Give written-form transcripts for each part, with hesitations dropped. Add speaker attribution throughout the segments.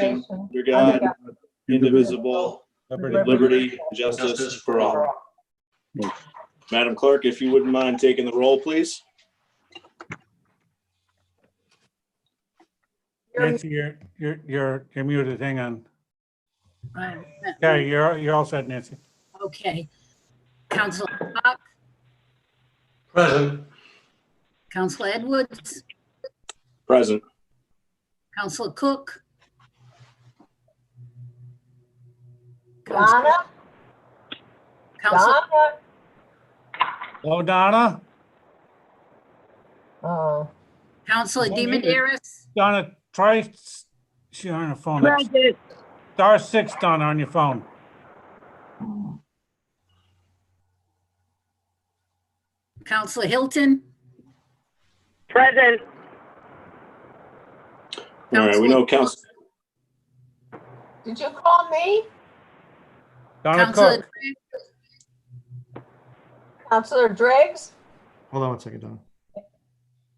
Speaker 1: under God, indivisible, liberty, and justice for all. Madam Clerk, if you wouldn't mind taking the roll, please.
Speaker 2: Nancy, you're muted. Hang on. Yeah, you're all set, Nancy.
Speaker 3: Okay. Councilor Hawk,
Speaker 4: Present.
Speaker 3: Councilor Edwards,
Speaker 1: Present.
Speaker 3: Councilor Cook,
Speaker 5: Donna?
Speaker 3: Councilor,
Speaker 5: Donna?
Speaker 2: Hello, Donna?
Speaker 5: Oh,
Speaker 3: Councilor DiMederos,
Speaker 2: Donna, try, she's on her phone.
Speaker 6: Present.
Speaker 2: Star 6, Donna, on your phone.
Speaker 3: Councilor Hilton,
Speaker 6: Present.
Speaker 1: All right, we know Council.
Speaker 5: did you call me?
Speaker 2: Donna
Speaker 3: Councilor
Speaker 2: Cook.
Speaker 5: Counselor Driggs?
Speaker 4: Hold on one second, Donna.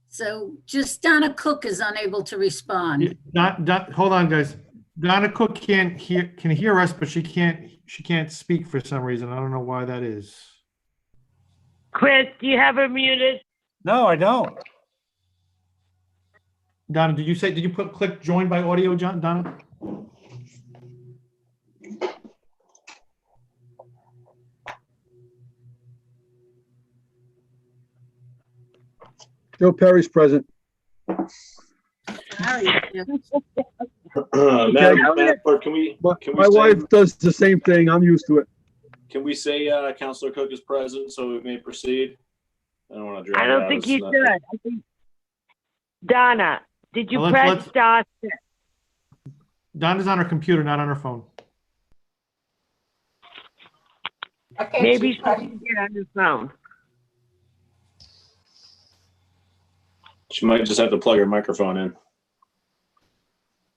Speaker 3: So just Donna Cook is unable to respond.
Speaker 4: Hold on, guys. Donna Cook can hear us, but she can't speak for some reason. I don't know why that is.
Speaker 6: Chris, do you have her muted?
Speaker 2: No, I don't.
Speaker 4: Donna, did you click join by audio, Donna?
Speaker 7: Joe Perry's present.
Speaker 1: Madam Clerk, can we
Speaker 7: My
Speaker 1: say,
Speaker 7: wife does the same thing. I'm used to it.
Speaker 1: can we say Councilor Cook is present so we may proceed? I don't want to drag
Speaker 6: I
Speaker 1: it
Speaker 6: don't
Speaker 1: out.
Speaker 6: think
Speaker 1: It's
Speaker 6: you
Speaker 1: not-
Speaker 6: should. I think Donna, did you
Speaker 4: Well,
Speaker 6: press
Speaker 4: let's-
Speaker 6: star six?
Speaker 4: Donna's on her computer, not on her phone.
Speaker 5: Okay,
Speaker 6: Maybe
Speaker 5: she
Speaker 6: she
Speaker 5: pressed-
Speaker 6: can get on his phone.
Speaker 1: She might just have to plug her microphone in.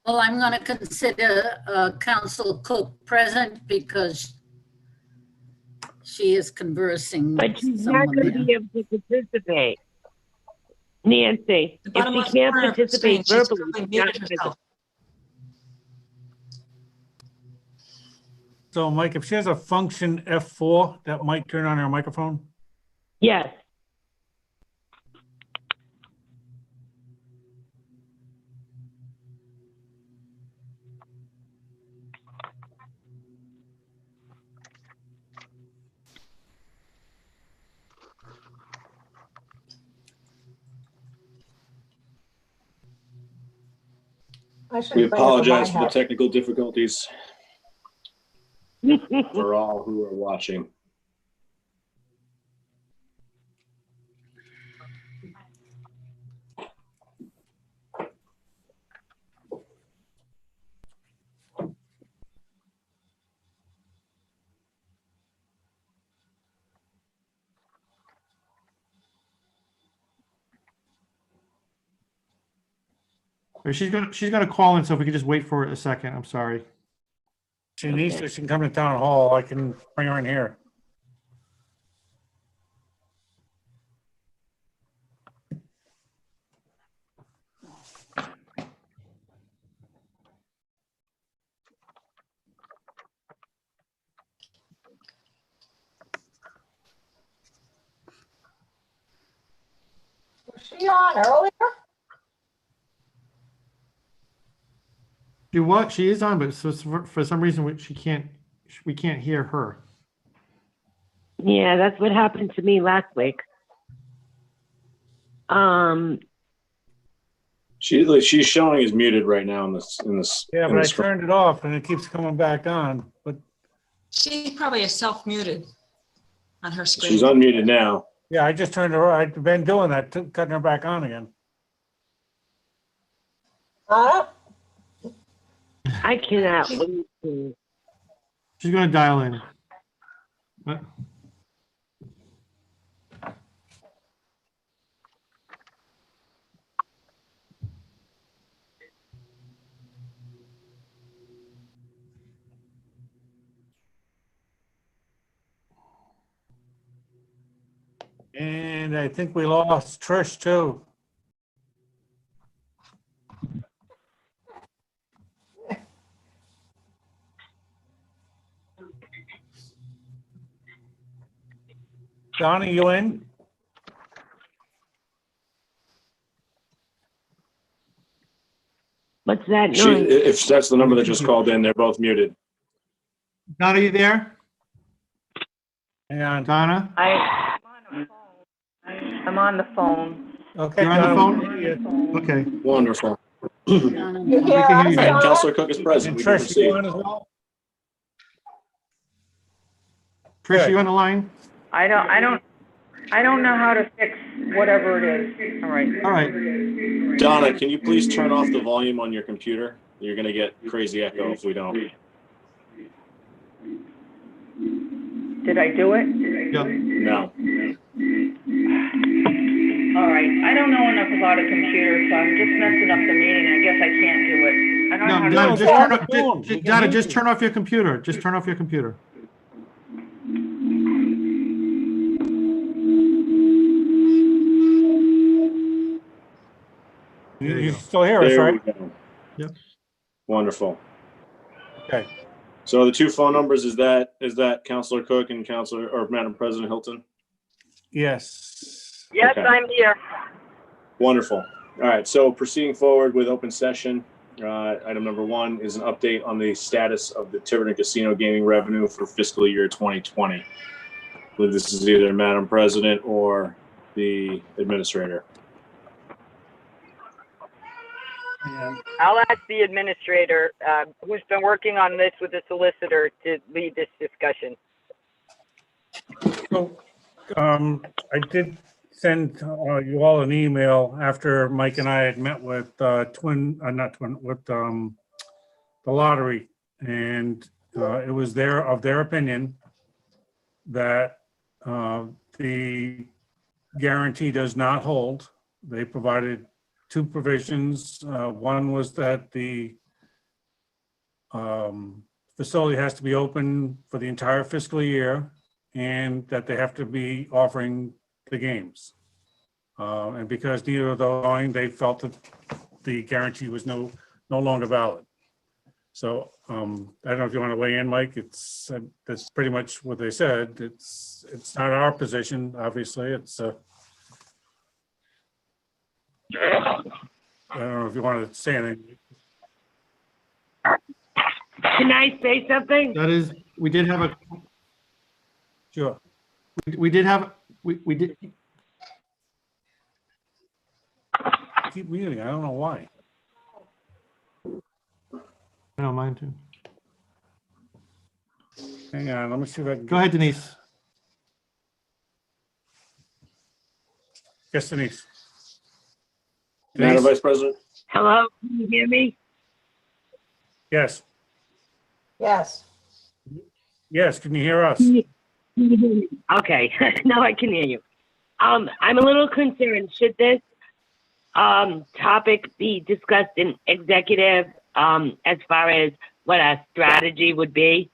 Speaker 3: Well, I'm going to consider Councilor Cook present because she is conversing
Speaker 6: But
Speaker 3: with
Speaker 6: she's not
Speaker 3: someone
Speaker 6: going to
Speaker 3: there.
Speaker 6: be able to participate. Nancy,
Speaker 8: The
Speaker 6: if
Speaker 8: bottom
Speaker 6: she
Speaker 8: left
Speaker 6: can't
Speaker 8: corner of the screen,
Speaker 6: participate
Speaker 8: she's
Speaker 6: verbally,
Speaker 8: probably
Speaker 6: she's not
Speaker 8: muted herself.
Speaker 2: So Mike, if she has a function F4, that might turn on her microphone.
Speaker 6: Yes.
Speaker 5: I should
Speaker 1: We
Speaker 5: bring it from
Speaker 1: apologize
Speaker 5: my
Speaker 1: for the
Speaker 5: house.
Speaker 1: technical difficulties for all who are watching.
Speaker 4: She's gonna call in, so if we could just wait for a second, I'm sorry.
Speaker 2: She needs to, she can come to town hall. I can bring her in here.
Speaker 5: Was she on earlier?
Speaker 4: She is on, but for some reason we can't hear her.
Speaker 6: Yeah, that's what happened to me last week.
Speaker 1: She's showing is muted right now in this.
Speaker 2: Yeah,
Speaker 1: in
Speaker 2: but I
Speaker 1: this-
Speaker 2: turned it off and it keeps coming back on. But
Speaker 8: She probably is self-muted on her screen.
Speaker 1: She's unmuted now.
Speaker 2: yeah, I just turned her, I've been doing that, cutting her back on again.
Speaker 5: Donna?
Speaker 6: I cannot wait to.
Speaker 4: She's gonna dial in. What?
Speaker 2: And I think we lost Trish too. Donna, you in?
Speaker 6: What's that
Speaker 1: She,
Speaker 6: noise?
Speaker 1: if that's the number that just called in, they're both muted.
Speaker 4: Donna, are you there?
Speaker 2: Hang on.
Speaker 4: Donna?
Speaker 9: I'm on the phone.
Speaker 2: Okay.
Speaker 4: You're on the
Speaker 2: Donna,
Speaker 4: phone?
Speaker 2: we can hear you.
Speaker 4: Okay.
Speaker 1: Wonderful.
Speaker 3: Donna.
Speaker 5: You
Speaker 4: We
Speaker 5: hear
Speaker 4: can
Speaker 5: us,
Speaker 4: hear you.
Speaker 1: And
Speaker 5: Donna?
Speaker 1: Counselor Cook is present.
Speaker 2: And
Speaker 1: We do
Speaker 2: Trish, you
Speaker 1: receive.
Speaker 2: on as well?
Speaker 4: Trish, you on the line?
Speaker 9: I don't know how to fix whatever it is. All right.
Speaker 4: All right.
Speaker 1: Donna, can you please turn off the volume on your computer? You're gonna get crazy echo if we don't.
Speaker 9: Did I do it?
Speaker 4: Yep.
Speaker 1: No.
Speaker 9: All right. I don't know enough about a computer, so I'm just messing up the meeting. I guess I can't do it. I don't know how
Speaker 4: No,
Speaker 9: to
Speaker 4: Donna,
Speaker 9: do
Speaker 4: just
Speaker 9: it.
Speaker 4: turn
Speaker 2: the
Speaker 4: off,
Speaker 2: phone. We can
Speaker 4: Donna,
Speaker 2: hear
Speaker 4: just
Speaker 2: you.
Speaker 4: turn off your computer. Just turn off your computer.
Speaker 2: You still hear us,
Speaker 1: There we
Speaker 2: right?
Speaker 1: go.
Speaker 4: Yep.
Speaker 1: Wonderful.
Speaker 2: Okay.
Speaker 1: So the two phone numbers, is that Counselor Cook and Counselor, or Madam President Hilton?
Speaker 2: Yes.
Speaker 9: Yes,
Speaker 1: Okay.
Speaker 9: I'm here.
Speaker 1: Wonderful. All right, so proceeding forward with open session, item number 1 is an update on the status of the Tiverton Casino gaming revenue for fiscal year 2020. I believe this is either Madam President or the Administrator.
Speaker 9: I'll ask the administrator, who's been working on this with the solicitor, to lead this discussion.
Speaker 2: So, I did send you all an email after Mike and I had met with the lottery. And it was of their opinion that the guarantee does not hold. They provided 2 provisions. One was that the facility has to be open for the entire fiscal year and that they have to be offering the games. And because neither of those are going, they felt that the guarantee was no longer valid. So I don't know if you want to weigh in, Mike. That's pretty much what they said. It's not our position, obviously. I don't know if you want to say anything.
Speaker 6: Can I say something?
Speaker 4: That is, we did have a,
Speaker 2: Sure.
Speaker 4: we did have, we did,
Speaker 2: Keep muting. I don't know why.
Speaker 4: I don't mind too.
Speaker 2: Hang on. Let me see if I can.
Speaker 4: Go ahead, Denise.
Speaker 2: Yes, Denise.
Speaker 1: Madam
Speaker 2: Denise?
Speaker 1: Vice President?
Speaker 6: Hello, can you hear me?
Speaker 2: Yes.
Speaker 5: Yes.
Speaker 2: Yes. Can you hear us?
Speaker 6: Can you hear me? Okay, now I can hear you. I'm a little concerned. Should this topic be discussed in executive as far as what our strategy would be?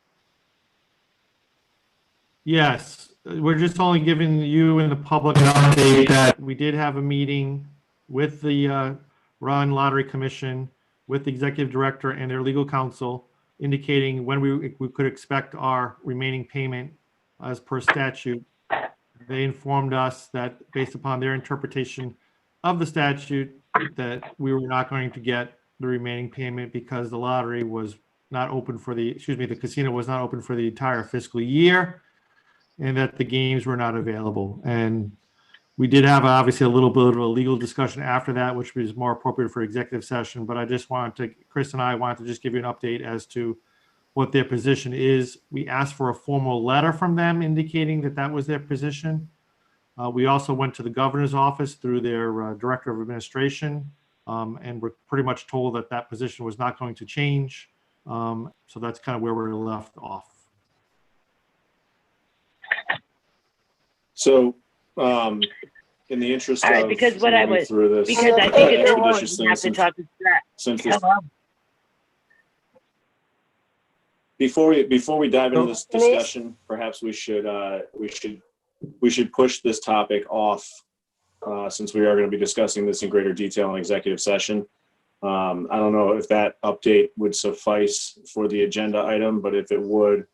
Speaker 4: Yes, we're just only giving you and the public an update that we did have a meeting with the Rhode Lottery Commission, with the executive director and their legal counsel, indicating when we could expect our remaining payment as per statute. They informed us that based upon their interpretation of the statute, that we were not going to get the remaining payment because the lottery was not open for the casino was not open for the entire fiscal year, and that the games were not available. And we did have obviously a little bit of a legal discussion after that, which was more appropriate for executive session. But I just wanted to, Chris and I wanted to just give you an update as to what their position is. We asked for a formal letter from them indicating that that was their position. We also went to the governor's office through their director of administration, and we're pretty much told that that position was not going to change. So that's kind of where we're left off.
Speaker 1: So, in the interest
Speaker 6: All right,
Speaker 1: of
Speaker 6: because what I
Speaker 1: moving
Speaker 6: was-
Speaker 1: through this
Speaker 6: Because I think it's important
Speaker 1: expeditiously,
Speaker 6: we have to talk to Strat.
Speaker 1: since this,
Speaker 6: Hello?
Speaker 1: before we dive into this
Speaker 5: Denise?
Speaker 1: discussion, perhaps we should push this topic off, since we are going to be discussing this in greater detail in executive session. I don't know if that update would suffice for the agenda item, but if it would,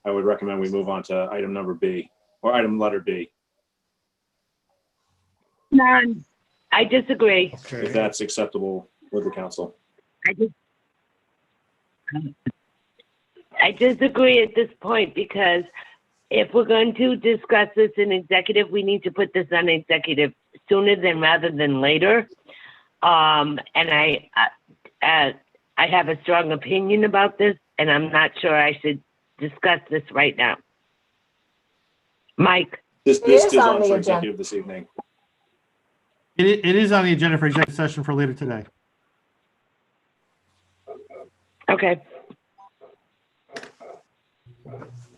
Speaker 1: I would recommend we move on to item number B, or item letter B.
Speaker 6: None. I disagree.
Speaker 1: if
Speaker 2: Okay,
Speaker 1: that's acceptable with the council.
Speaker 6: I disagree at this point because if we're going to discuss this in executive, we need to put this on executive sooner than rather than later. And I have a strong opinion about this, and I'm not sure I should discuss this right now. Mike,
Speaker 1: This
Speaker 5: It is
Speaker 1: is
Speaker 5: on
Speaker 1: on
Speaker 5: the
Speaker 1: for
Speaker 5: agenda.
Speaker 1: executive this evening.
Speaker 4: It is on the agenda for executive session for later today.
Speaker 6: okay.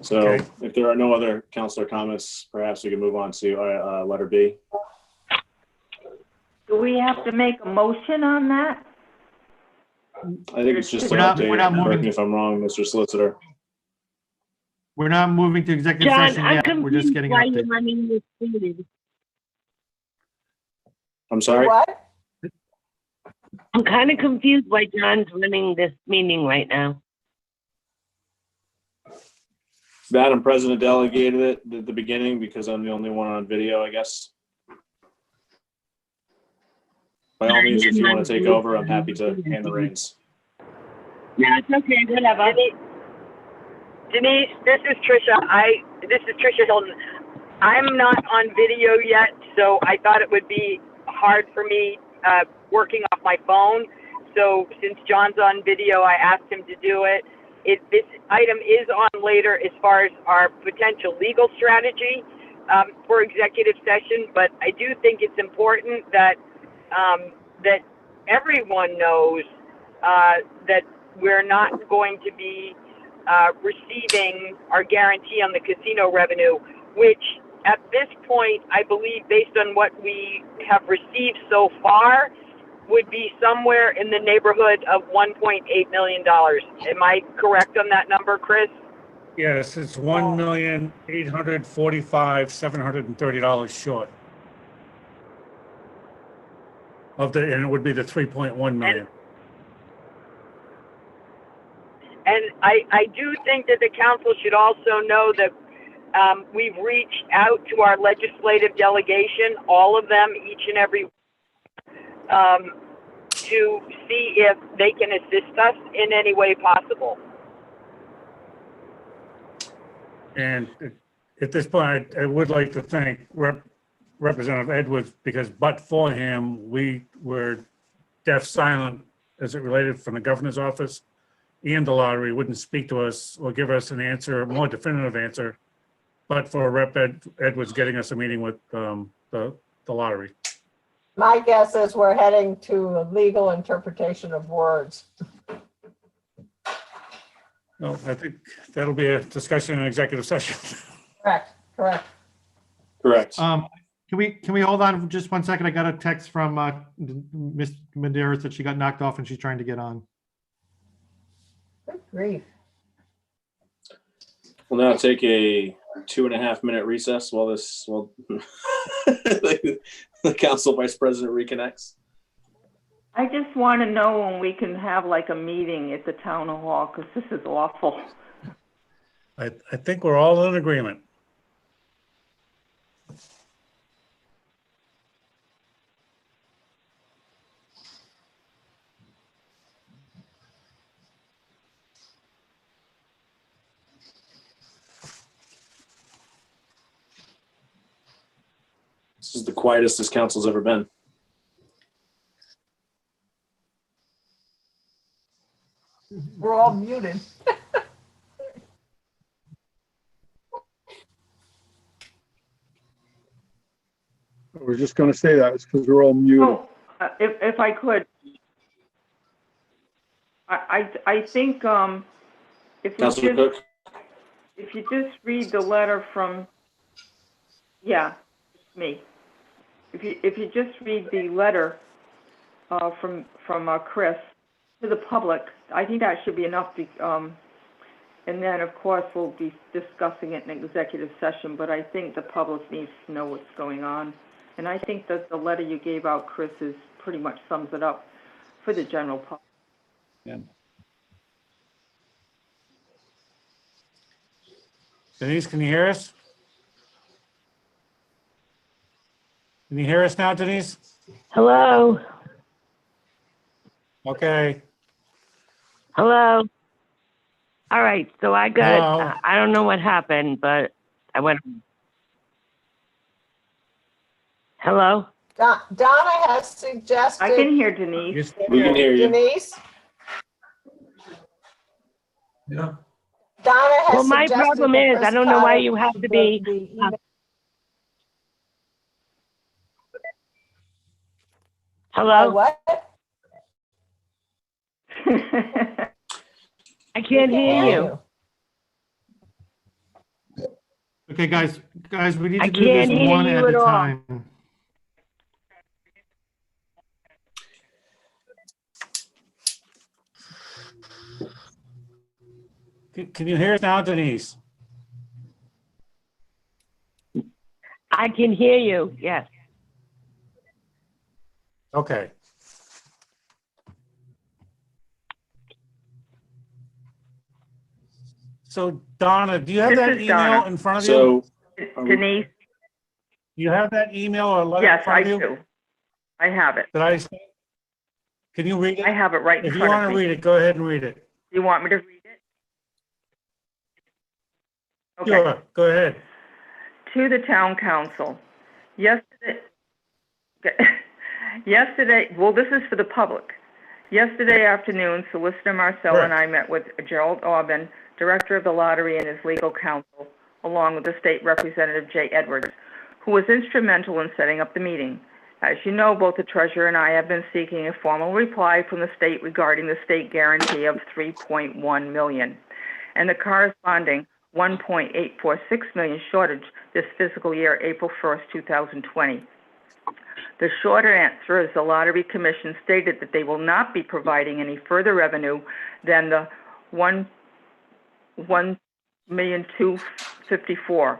Speaker 1: So
Speaker 2: Okay.
Speaker 1: if there are no other councilor comments, perhaps we can move on to letter B.
Speaker 10: Do we have to make a motion on that?
Speaker 1: I think it's just an
Speaker 4: We're not
Speaker 1: update.
Speaker 4: moving-
Speaker 1: Correct me if I'm wrong, Mr. Solicitor.
Speaker 4: We're not moving to executive
Speaker 6: John,
Speaker 4: session
Speaker 6: I'm
Speaker 4: yet. We're just
Speaker 6: confused
Speaker 4: getting
Speaker 6: why
Speaker 4: an
Speaker 6: you're
Speaker 4: update.
Speaker 6: running this meeting.
Speaker 1: I'm sorry?
Speaker 5: What?
Speaker 6: I'm kind of confused why John's running this meeting right now.
Speaker 1: Madam President delegated it at the beginning because I'm the only one on video, I guess. By all means, if you want to take over, I'm happy to hand the reins.
Speaker 6: No, it's okay, whatever.
Speaker 9: Denise, this is Tricia Hilton. I'm not on video yet, so I thought it would be hard for me working off my phone. So since John's on video, I asked him to do it. This item is on later as far as our potential legal strategy for executive session, but I do think it's important that that everyone knows that we're not going to be receiving our guarantee on the casino revenue, which at this point, I believe based on what we have received so far, would be somewhere in the neighborhood of $1.8 million. Am I correct on that number, Chris?
Speaker 2: yes, it's $1,845,730 short. And it would be the 3.1 million.
Speaker 9: And I do think that the council should also know that we've reached out to our legislative delegation, all of them, each and every to see if they can assist us in any way possible.
Speaker 2: And at this point, I would like to thank Representative Edwards, because but for him, we were deaf silent as it related from the governor's office, and the lottery wouldn't speak to us or give us an answer, a more definitive answer, but for Rep. Edwards getting us a meeting with the lottery.
Speaker 5: My guess is we're heading to a legal interpretation of words.
Speaker 2: Well, I think that'll be a discussion in executive session.
Speaker 5: Correct, correct.
Speaker 1: Correct.
Speaker 4: Can we hold on for just 1 second? I got a text from Ms. Medeiros that she got knocked off and she's trying to get on.
Speaker 5: Good grief.
Speaker 1: We'll now take a 2.5-minute recess while the council vice president reconnects.
Speaker 10: I just want to know when we can have like a meeting at the town hall, because this is awful.
Speaker 2: I think we're all in agreement.
Speaker 1: This is the quietest this council's ever been.
Speaker 5: We're all muted.
Speaker 7: We're just gonna say that, it's because we're all muted.
Speaker 10: Oh, if I could. I think
Speaker 1: Councilor Cook?
Speaker 10: if you just read the letter from, yeah, it's me. If you just read the letter from Chris to the public, I think that should be enough. And then, of course, we'll be discussing it in executive session, but I think the public needs to know what's going on. And I think that the letter you gave out, Chris, pretty much sums it up for the general public.
Speaker 2: Yeah. Denise, can you hear us? Can you hear us now, Denise?
Speaker 6: Hello?
Speaker 2: Okay.
Speaker 6: Hello? All right, so I got,
Speaker 2: Hello?
Speaker 6: I don't know what happened, but I went. Hello?
Speaker 5: Donna has suggested.
Speaker 10: I can hear Denise.
Speaker 1: We can hear you.
Speaker 5: Denise,
Speaker 2: Yeah.
Speaker 5: Donna has
Speaker 6: Well, my
Speaker 5: suggested
Speaker 6: problem
Speaker 5: that
Speaker 6: is, I
Speaker 5: Chris
Speaker 6: don't know why
Speaker 5: Carter-
Speaker 6: you have to be,
Speaker 5: the email-
Speaker 6: hello?
Speaker 5: What?
Speaker 6: I can't hear you.
Speaker 4: Okay, guys, we need
Speaker 6: I
Speaker 4: to do this
Speaker 6: can't hear
Speaker 4: one
Speaker 6: you
Speaker 4: at
Speaker 6: at
Speaker 4: a
Speaker 6: all.
Speaker 4: time.
Speaker 2: Can you hear us now, Denise?
Speaker 6: I can hear you, yes.
Speaker 2: Okay. So Donna, do you have
Speaker 10: This
Speaker 2: that
Speaker 10: is
Speaker 2: email
Speaker 10: Donna.
Speaker 2: in front of you?
Speaker 1: So,
Speaker 10: Denise,
Speaker 2: Do you have that email or letter in
Speaker 10: yes, I
Speaker 2: front of you?
Speaker 10: do. I have it.
Speaker 2: Did I? Can you read it?
Speaker 10: I have it right in
Speaker 2: If you
Speaker 10: front
Speaker 2: want
Speaker 10: of
Speaker 2: to
Speaker 10: me.
Speaker 2: read it, go ahead and read it.
Speaker 10: You want me to read it? Okay.
Speaker 2: Sure, go ahead.
Speaker 10: To the town council. Yesterday, well, this is for the public. Yesterday afternoon, Solicitor Marcel and I met with Gerald Aubin, Director of the Lottery, and his legal counsel, along with the State Representative Jay Edwards, who was instrumental in setting up the meeting. As you know, both the treasurer and I have been seeking a formal reply from the state regarding the state guarantee of $3.1 million and the corresponding $1.846 million shortage this fiscal year, April 1st, 2020. The shorter answer is the Lottery Commission stated that they will not be providing any further revenue than the $1,254,000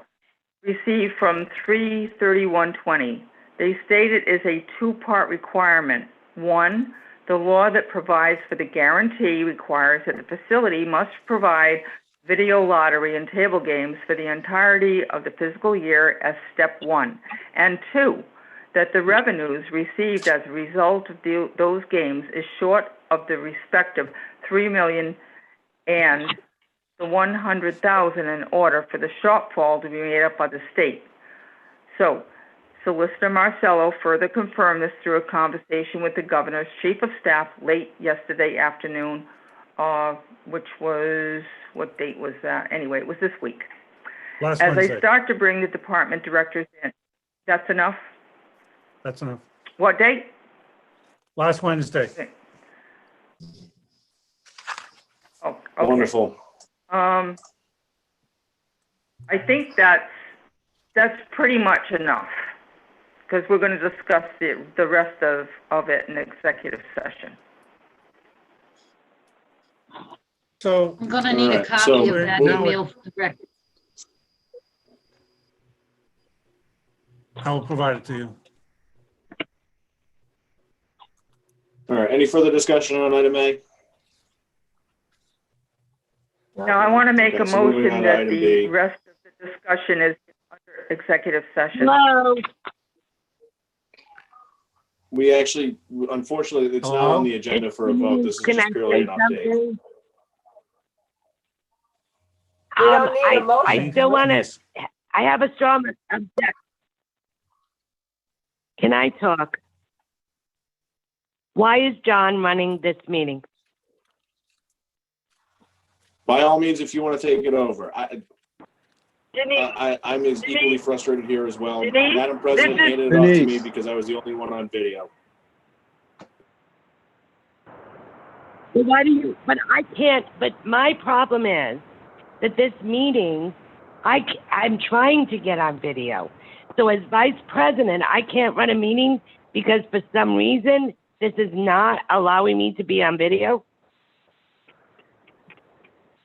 Speaker 10: received from 3/31/20. They state it is a two-part requirement. One, the law that provides for the guarantee requires that the facility must provide video lottery and table games for the entirety of the fiscal year as step one. And two, that the revenues received as a result of those games is short of the respective $3 million and the $100,000 in order for the shortfall to be made up by the state. So, Solicitor Marcello further confirmed this through a conversation with the governor's chief of staff late yesterday afternoon, which was, what date was that? Anyway, it was this week.
Speaker 2: Last
Speaker 10: As
Speaker 2: Wednesday.
Speaker 10: I start to bring the department directors in, that's enough?
Speaker 2: That's enough.
Speaker 10: What date?
Speaker 2: Last Wednesday.
Speaker 10: Oh, okay.
Speaker 1: wonderful.
Speaker 10: I think that's pretty much enough, because we're going to discuss the rest of it in executive session.
Speaker 2: So
Speaker 3: I'm gonna need a
Speaker 1: Alright,
Speaker 3: copy
Speaker 1: so
Speaker 3: of that
Speaker 2: now
Speaker 3: email for the record.
Speaker 2: I will provide it to you.
Speaker 1: All right, any further discussion on item A?
Speaker 10: Now, I want to make
Speaker 1: Okay,
Speaker 10: a
Speaker 1: so moving
Speaker 10: motion
Speaker 1: on to
Speaker 10: that
Speaker 1: item
Speaker 10: the
Speaker 1: B.
Speaker 10: rest of the discussion is under executive session.
Speaker 6: Hello?
Speaker 1: We actually, unfortunately, it's not
Speaker 2: Hello?
Speaker 1: on the agenda for a vote. This is
Speaker 6: Can I
Speaker 1: just purely an
Speaker 6: say
Speaker 1: update.
Speaker 6: something?
Speaker 5: We don't need a
Speaker 6: I
Speaker 5: motion.
Speaker 6: still want to, I have a strong objection. Can I talk? Why is John running this meeting?
Speaker 1: By all means, if you want to take it over.
Speaker 9: Denise,
Speaker 1: I'm as equally frustrated here as well.
Speaker 9: Denise,
Speaker 1: Madam President
Speaker 9: this is-
Speaker 1: handed it off to me
Speaker 7: Denise.
Speaker 1: because I was the only one on video.
Speaker 6: Well, why do you, but I can't, but my problem is that this meeting, I'm trying to get on video. So as vice president, I can't run a meeting because for some reason, this is not allowing me to be on video.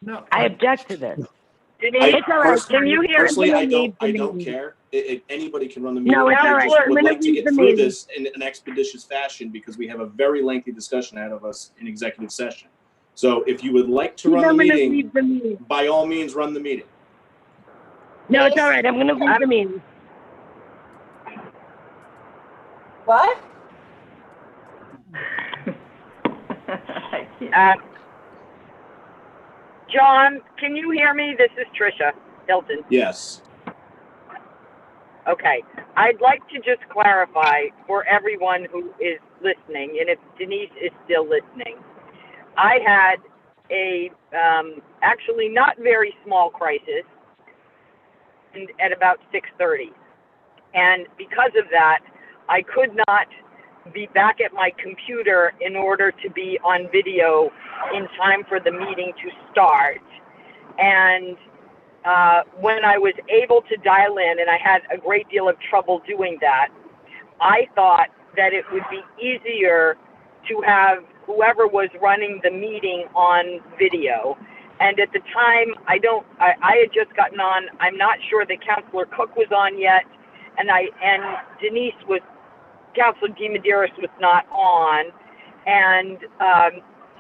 Speaker 2: No,
Speaker 6: I object to this.
Speaker 9: Denise,
Speaker 6: It's all right. Can you hear
Speaker 1: Personally, I
Speaker 6: me?
Speaker 1: don't care. Anybody can run the meeting.
Speaker 6: No, it's all
Speaker 1: I
Speaker 6: right.
Speaker 1: just
Speaker 6: I'm
Speaker 1: would
Speaker 6: gonna
Speaker 1: like to
Speaker 6: read
Speaker 1: get
Speaker 6: the
Speaker 1: through
Speaker 6: meeting.
Speaker 1: this in an expeditious fashion because we have a very lengthy discussion ahead of us in executive session. So if you would like to run the
Speaker 6: I'm gonna
Speaker 1: meeting,
Speaker 6: read the meeting.
Speaker 1: by all means, run the meeting.
Speaker 6: No, it's all right. I'm gonna read the meeting.
Speaker 5: What?
Speaker 10: I can't-
Speaker 9: John, can you hear me? This is Tricia Hilton.
Speaker 1: Yes.
Speaker 9: Okay. I'd like to just clarify for everyone who is listening, and if Denise is still listening, I had a actually not very small crisis at about 6:30. And because of that, I could not be back at my computer in order to be on video in time for the meeting to start. And when I was able to dial in, and I had a great deal of trouble doing that, I thought that it would be easier to have whoever was running the meeting on video. And at the time, I had just gotten on. I'm not sure that Councilor Cook was on yet, and Denise was, Councilor DiMederos was not on. And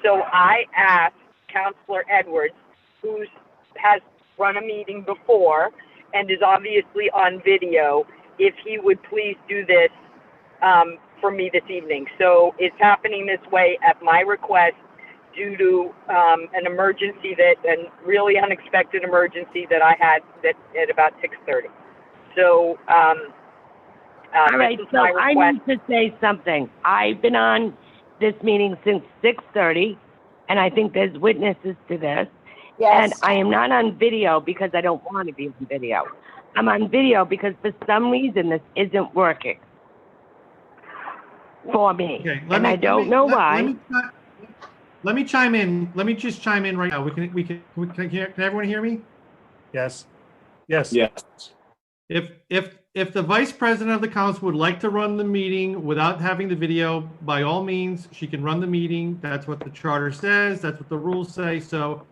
Speaker 9: so I asked Councilor Edwards, who has run a meeting before and is obviously on video, if he would please do this for me this evening. So it's happening this way at my request due to an emergency an really unexpected emergency that I had at about 6:30. So,
Speaker 6: all right, so I need to say something. I've been on this meeting since 6:30, and I think there's witnesses to this.
Speaker 5: Yes.
Speaker 6: And I am not on video because I don't want to be on video. I'm on video because for some reason this isn't working for me.
Speaker 4: Okay,
Speaker 6: And I don't know why.
Speaker 4: Let me chime in. Let me just chime in right now. Can everyone hear me?
Speaker 2: Yes. Yes.
Speaker 1: Yes.
Speaker 4: If the vice president of the council would like to run the meeting without having the video, by all means, she can run the meeting. That's what the charter says. That's what the rules say. So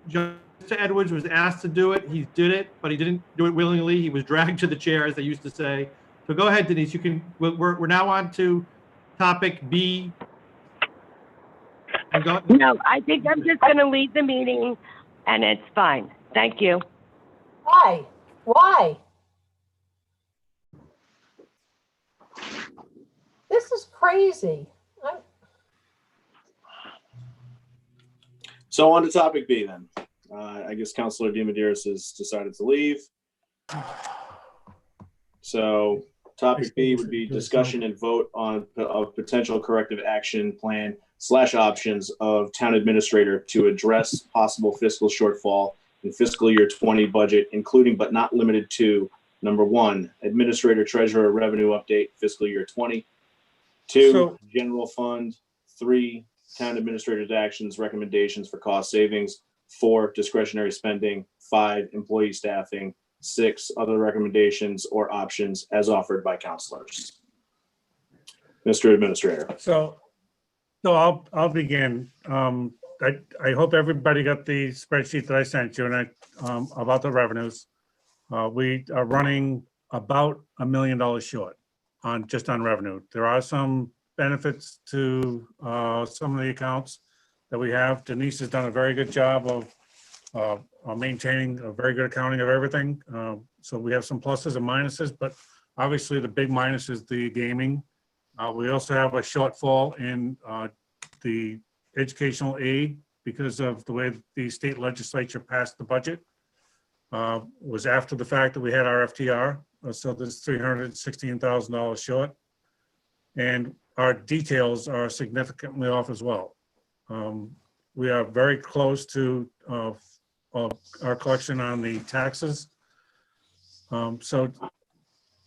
Speaker 4: Mr. Edwards was asked to do it. He did it, but he didn't do it willingly. He was dragged to the chair, as they used to say. So go ahead, Denise. You can. We're now on to topic B. And go.
Speaker 6: No, I think I'm just going to leave the meeting, and it's fine. Thank you.
Speaker 5: Why? Why? This is crazy.
Speaker 1: So on to topic B then. I guess Councilor DiMederos has decided to leave. So topic B would be discussion and vote on a potential corrective action plan / options of town administrator to address possible fiscal shortfall in fiscal year 20 budget, including but not limited to: number 1, administrator treasurer revenue update fiscal year 20. 2, general fund. 3, town administrator's actions, recommendations for cost savings. 4, discretionary spending. 5, employee staffing. 6, other recommendations or options as offered by councilors. Mr. Administrator.
Speaker 2: So I'll begin. I hope everybody got the spreadsheet that I sent you and about the revenues. We are running about $1 million short just on revenue. There are some benefits to some of the accounts that we have. Denise has done a very good job of maintaining a very good accounting of everything. So we have some pluses and minuses, but obviously the big minus is the gaming. We also have a shortfall in the educational aid because of the way the state legislature passed the budget. Was after the fact that we had our FTR, so there's $316,000 short. And our details are significantly off as well. We are very close to our collection on the taxes. So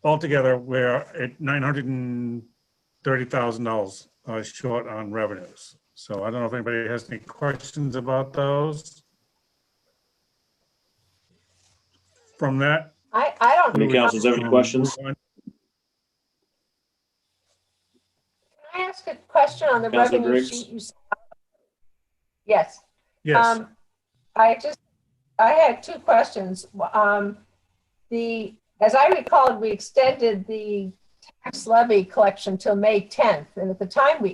Speaker 2: altogether, we're at $930,000 short on revenues. So I don't know if anybody has any questions about those. From that,
Speaker 5: I don't.
Speaker 1: Any councilors have any questions?
Speaker 5: Can I ask a question on the
Speaker 1: Councilor
Speaker 5: revenue
Speaker 1: Briggs?
Speaker 5: sheet you saw? Yes.
Speaker 2: yes.
Speaker 5: I had 2 questions. As I recall, we extended the tax levy collection till May 10th. And at the time we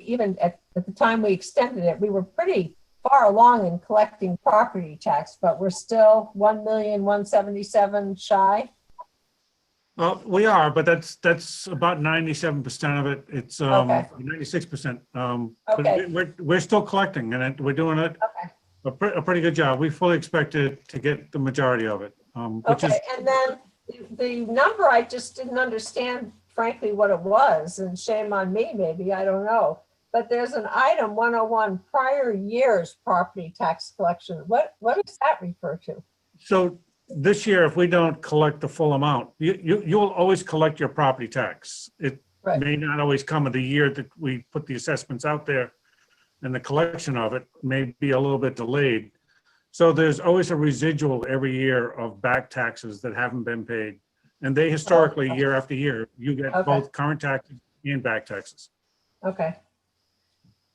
Speaker 5: extended it, we were pretty far along in collecting property tax, but we're still 1,177,000 shy.
Speaker 2: We are, but that's about 97% of it. It's
Speaker 5: Okay.
Speaker 2: 96%.
Speaker 5: Okay.
Speaker 2: But we're still collecting, and we're doing it
Speaker 5: Okay.
Speaker 2: a pretty good job. We fully expected to get the majority of it, which is
Speaker 5: Okay, and then the number, I just didn't understand frankly what it was, and shame on me, maybe, I don't know. But there's an item 101, prior year's property tax collection. What does that refer to?
Speaker 2: so. This year, if we don't collect the full amount, you'll always collect your property tax. It
Speaker 5: Right.
Speaker 2: may not always come of the year that we put the assessments out there, and the collection of it may be a little bit delayed. So there's always a residual every year of back taxes that haven't been paid. And they historically, year after year, you get
Speaker 5: Okay.
Speaker 2: both current taxes and back taxes.
Speaker 5: Okay.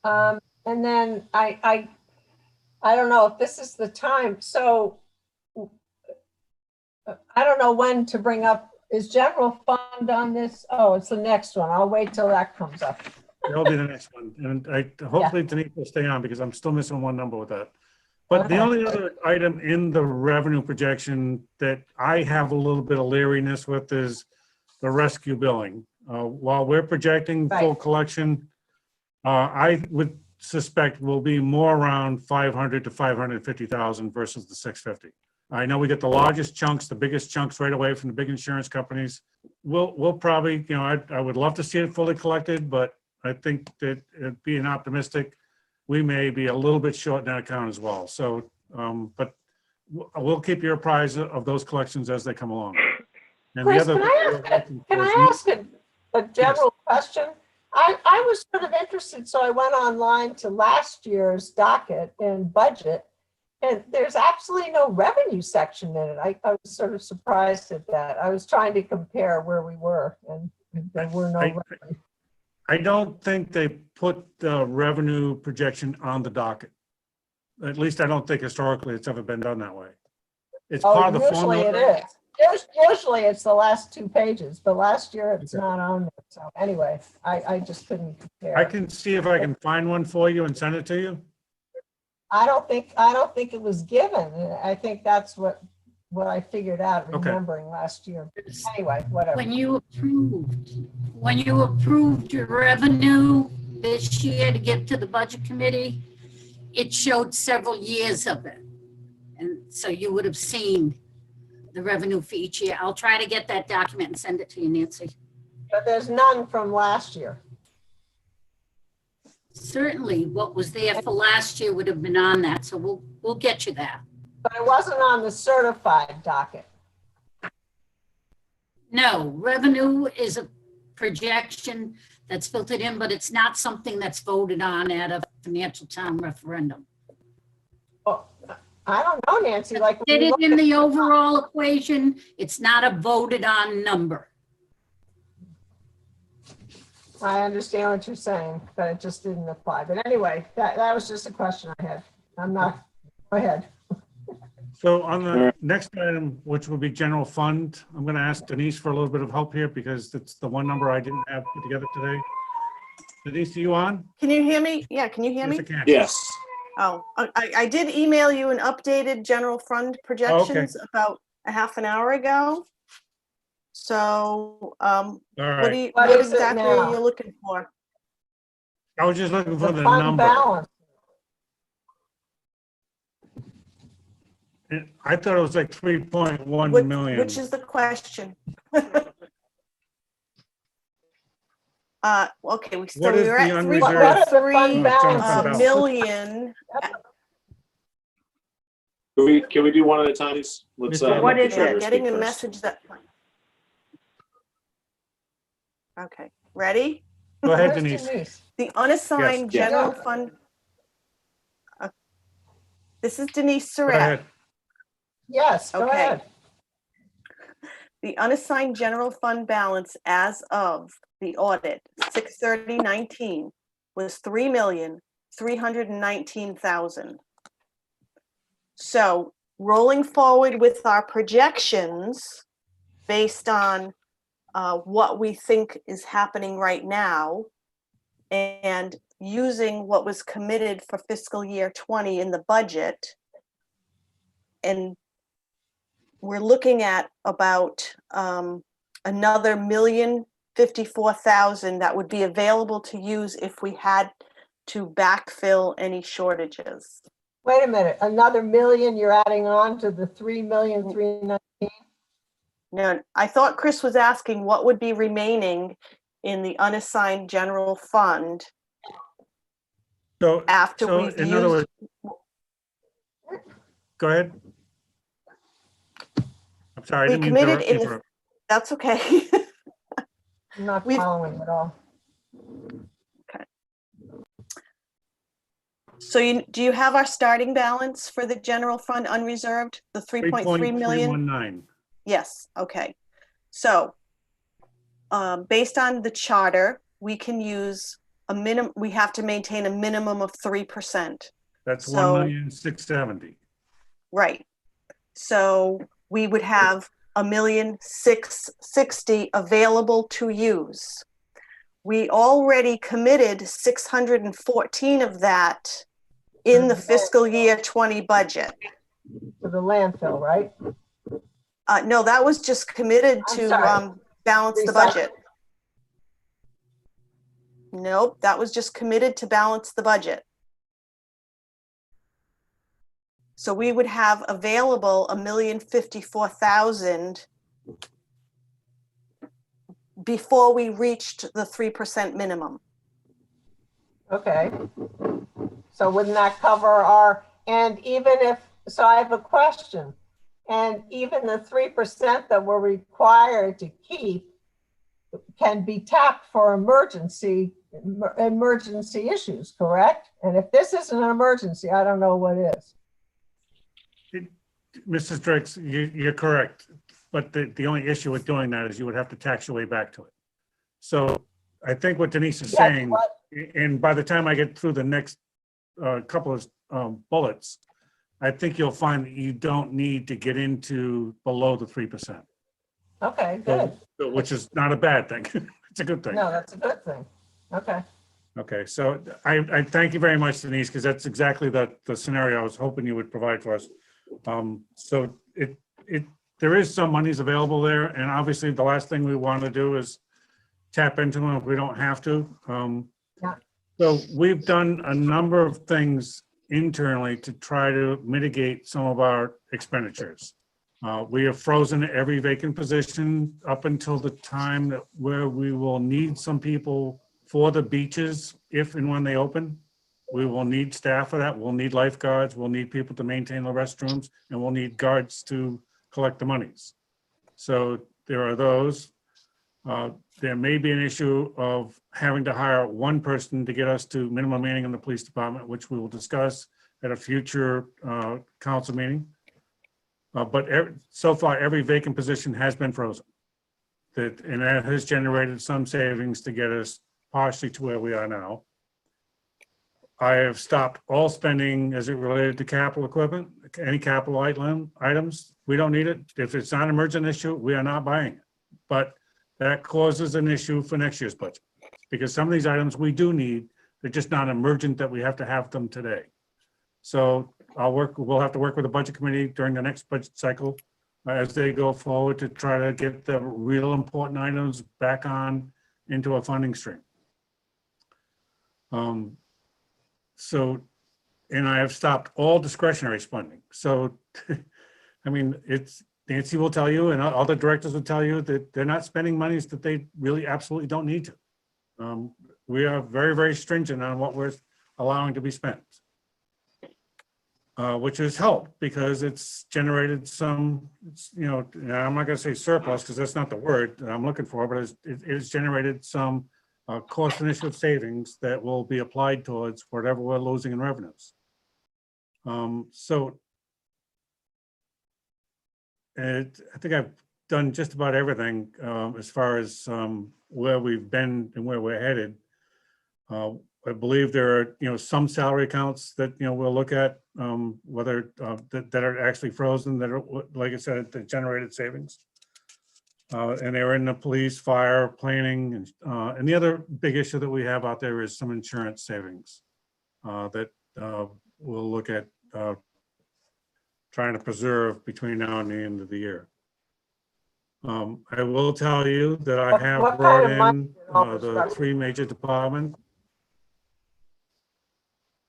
Speaker 5: And then I don't know if this is the time, so I don't know when to bring up, is general fund on this? Oh, it's the next one. I'll wait till that comes up.
Speaker 2: That'll be the next one. And hopefully Denise will stay on because I'm still missing one number with that. But the
Speaker 5: Okay.
Speaker 2: only other item in the revenue projection that I have a little bit of leeriness with is the rescue billing. While we're projecting full
Speaker 5: Right.
Speaker 2: collection, I would suspect will be more around 500 to 550,000 versus the 650. I know we get the largest chunks, the biggest chunks right away from the big insurance companies. We'll probably, I would love to see it fully collected, but I think that being optimistic, we may be a little bit short in that account as well. So, but we'll keep you apprised of those collections as they come along. And
Speaker 5: Chris, can I ask a general question? I was sort of interested, so I went online to last year's docket and budget, and there's absolutely no revenue section in it. I was sort of surprised at that. I was trying to compare where we were, and there were no revenue.
Speaker 2: I don't think they put the revenue projection on the docket. At least I don't think historically it's ever been done that way. It's part of the
Speaker 5: Usually it
Speaker 2: formula.
Speaker 5: is. Usually it's the last 2 pages, but last year it's not on there. So anyway, I just couldn't compare.
Speaker 2: I can see if I can find one for you and send it to you.
Speaker 5: I don't think it was given. I think that's what I figured out remembering last year. Anyway, whatever.
Speaker 3: When you approved your revenue this year to get to the budget committee, it showed several years of it. And so you would have seen the revenue for each year. I'll try to get that document and send it to you, Nancy.
Speaker 5: But there's none from last year.
Speaker 3: Certainly, what was there for last year would have been on that, so we'll get you that.
Speaker 5: But it wasn't on the certified docket.
Speaker 3: No, revenue is a projection that's filtered in, but it's not something that's voted on at a financial town referendum.
Speaker 5: Well, I don't know, Nancy, like.
Speaker 3: It is in the overall equation. It's not a voted on number.
Speaker 5: I understand what you're saying, but it just didn't apply. But anyway, that was just a question I had. I'm not, go ahead.
Speaker 2: So on the next item, which will be general fund, I'm going to ask Denise for a little bit of help here because it's the one number I didn't have put together today. Denise, are you on?
Speaker 11: Can you hear me? Yeah, can you hear me?
Speaker 2: Yes, I can.
Speaker 1: Yes.
Speaker 11: Oh, I did email you an updated general fund projections about a half an hour ago. So,
Speaker 2: All right.
Speaker 11: what
Speaker 5: What is it
Speaker 11: exactly
Speaker 5: now?
Speaker 11: are you looking for?
Speaker 2: I was just looking for the
Speaker 5: fund
Speaker 2: number.
Speaker 5: balance.
Speaker 2: I thought it was like 3.1 million.
Speaker 11: Which is the question? Okay,
Speaker 2: What
Speaker 11: we
Speaker 2: is
Speaker 11: were
Speaker 2: the
Speaker 11: at
Speaker 2: unreserved-
Speaker 5: What is the fund
Speaker 11: 3.3
Speaker 5: balance?
Speaker 11: million.
Speaker 1: Can we do one at a time? Let's.
Speaker 4: Mr.
Speaker 10: What
Speaker 1: let the
Speaker 10: is it?
Speaker 1: treasurer
Speaker 11: Getting
Speaker 1: speak
Speaker 11: a
Speaker 1: first.
Speaker 11: message that. Okay, ready?
Speaker 2: Go ahead,
Speaker 5: Where's
Speaker 2: Denise.
Speaker 11: The unassigned
Speaker 1: Yes.
Speaker 11: general fund. This is Denise
Speaker 2: Go
Speaker 11: Surratt.
Speaker 2: ahead.
Speaker 5: Yes, go
Speaker 11: Okay.
Speaker 5: ahead.
Speaker 11: The unassigned general fund balance as of the audit, 6/30/19, was 3,319,000. So rolling forward with our projections based on what we think is happening right now and using what was committed for fiscal year 20 in the budget, and we're looking at about another $1,054,000 that would be available to use if we had to backfill any shortages.
Speaker 5: Wait a minute, another million you're adding on to the 3,319,000?
Speaker 11: Now, I thought Chris was asking what would be remaining in the unassigned general fund
Speaker 2: So,
Speaker 11: after
Speaker 2: so
Speaker 11: we've
Speaker 2: in other
Speaker 11: used.
Speaker 2: words, go ahead. I'm sorry, I
Speaker 11: We
Speaker 2: didn't mean to
Speaker 11: committed in the,
Speaker 2: interrupt.
Speaker 11: that's okay.
Speaker 5: I'm not
Speaker 11: We've-
Speaker 5: following at all.
Speaker 11: So do you have our starting balance for the general fund unreserved, the 3.3 million?
Speaker 2: 3.319.
Speaker 11: Yes, okay. So based on the charter, we can use a minimum, we have to maintain a minimum of 3%.
Speaker 2: That's
Speaker 11: So-
Speaker 2: 1,670,000.
Speaker 11: Right. So we would have 1,660,000 available to use. We already committed 614 of that in the fiscal year 20 budget.
Speaker 5: To the landfill, right?
Speaker 11: No, that was just committed
Speaker 5: I'm
Speaker 11: to
Speaker 5: sorry.
Speaker 11: balance the
Speaker 5: Recycle.
Speaker 11: budget. Nope, that was just committed to balance the budget. So we would have available 1,054,000 before we reached the 3% minimum.
Speaker 5: Okay. So wouldn't that cover our, and even if, so I have a question. And even the 3% that we're required to keep can be tapped for emergency issues, correct? And if this isn't an emergency, I don't know what is.
Speaker 2: Mrs. Driggs, you're correct. But the only issue with doing that is you would have to tax your way back to it. So I think what Denise is saying,
Speaker 5: what-
Speaker 2: and by the time I get through the next couple of bullets, I think you'll find that you don't need to get into below the 3%.
Speaker 5: Okay, good.
Speaker 2: Which is not a bad thing. It's a good thing.
Speaker 5: No, that's a good thing. Okay.
Speaker 2: Okay, so I thank you very much, Denise, because that's exactly the scenario I was hoping you would provide for us. So there is some monies available there, and obviously the last thing we want to do is tap into them if we don't have to.
Speaker 5: Yeah.
Speaker 2: So we've done a number of things internally to try to mitigate some of our expenditures. We have frozen every vacant position up until the time that where we will need some people for the beaches if and when they open. We will need staff for that. We'll need lifeguards. We'll need people to maintain the restrooms, and we'll need guards to collect the monies. So there are those. There may be an issue of having to hire one person to get us to minimum manning in the police department, which we will discuss at a future council meeting. But so far, every vacant position has been frozen. And that has generated some savings to get us partially to where we are now. I have stopped all spending as it related to capital equipment, any capital items. We don't need it. If it's not an emergent issue, we are not buying it. But that causes an issue for next year's budget because some of these items we do need, they're just not emergent that we have to have them today. So we'll have to work with the budget committee during the next budget cycle as they go forward to try to get the real important items back on into a funding stream. So, and I have stopped all discretionary spending. So, I mean, Nancy will tell you and other directors will tell you that they're not spending monies that they really absolutely don't need to. We are very, very stringent on what we're allowing to be spent. Which has helped because it's generated some, I'm not going to say surplus because that's not the word that I'm looking for, but it's generated some cost initiative savings that will be applied towards whatever we're losing in revenues. So I think I've done just about everything as far as where we've been and where we're headed. I believe there are, some salary accounts that, we'll look at whether that are actually frozen, that are, like I said, that generated savings. And they're in the police, fire, planning, and the other big issue that we have out there is some insurance savings that we'll look at trying to preserve between now and the end of the year. I will tell you that I
Speaker 5: What-
Speaker 2: have
Speaker 5: what
Speaker 2: brought
Speaker 5: kind of money
Speaker 2: in
Speaker 5: in all this
Speaker 2: the
Speaker 5: stuff?
Speaker 2: 3 major departments.